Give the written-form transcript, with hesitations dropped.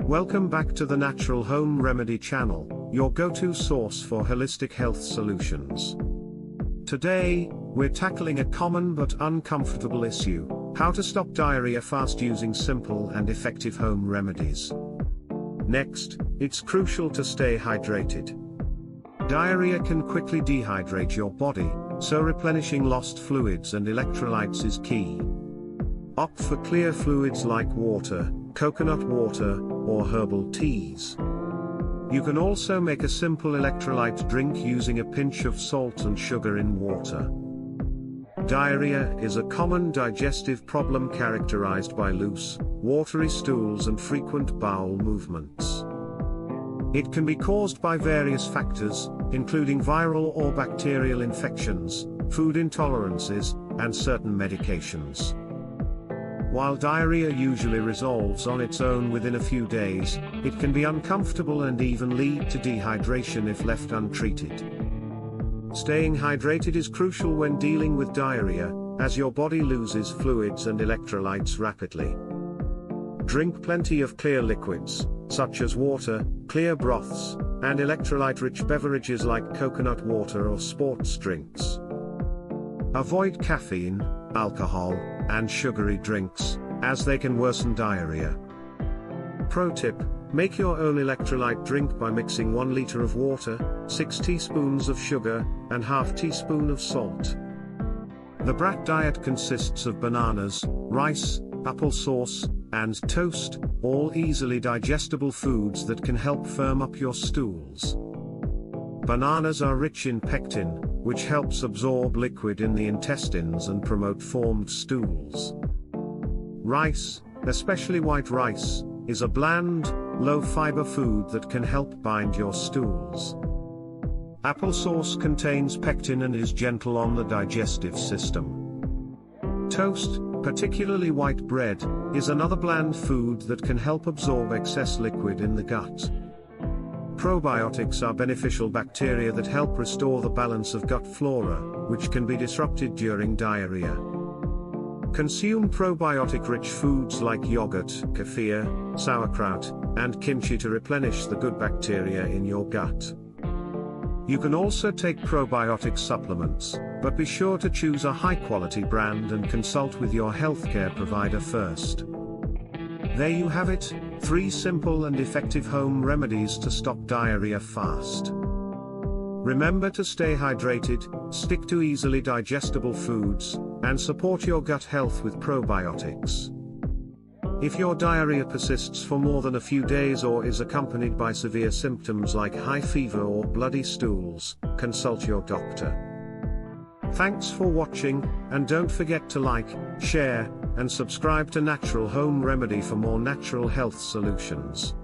Welcome back to the Natural Home Remedy channel, your go-to source for holistic health solutions. Today, we're tackling a common but uncomfortable issue: how to stop diarrhea fast using simple and effective home remedies. Next, it's crucial to stay hydrated. Diarrhea can quickly dehydrate your body, so replenishing lost fluids and electrolytes is key. Opt for clear fluids like water, coconut water, or herbal teas. You can also make a simple electrolyte drink using a pinch of salt and sugar in water. Diarrhea is a common digestive problem characterized by loose, watery stools and frequent bowel movements. It can be caused by various factors, including viral or bacterial infections, food intolerances, and certain medications. While diarrhea usually resolves on its own within a few days, it can be uncomfortable and even lead to dehydration if left untreated. Staying hydrated is crucial when dealing with diarrhea, as your body loses fluids and electrolytes rapidly. Drink plenty of clear liquids, such as water, clear broths, and electrolyte-rich beverages like coconut water or sports drinks. Avoid caffeine, alcohol, and sugary drinks, as they can worsen diarrhea. Pro tip: make your own electrolyte drink by mixing 1 liter of water, 6 teaspoons of sugar, and ½ teaspoon of salt. The BRAT diet consists of bananas, rice, applesauce, and toast, all easily digestible foods that can help firm up your stools. Bananas are rich in pectin, which helps absorb liquid in the intestines and promote formed stools. Rice, especially white rice, is a bland, low-fiber food that can help bind your stools. Applesauce contains pectin and is gentle on the digestive system. Toast, particularly white bread, is another bland food that can help absorb excess liquid in the gut. Probiotics are beneficial bacteria that help restore the balance of gut flora, which can be disrupted during diarrhea. Consume probiotic-rich foods like yogurt, kefir, sauerkraut, and kimchi to replenish the good bacteria in your gut. You can also take probiotic supplements, but be sure to choose a high-quality brand and consult with your healthcare provider first. There you have it, 3 simple and effective home remedies to stop diarrhea fast. Remember to stay hydrated, stick to easily digestible foods, and support your gut health with probiotics. If your diarrhea persists for more than a few days or is accompanied by severe symptoms like high fever or bloody stools, consult your doctor. Thanks for watching, and don't forget to like, share, and subscribe to Natural Home Remedy for more natural health solutions.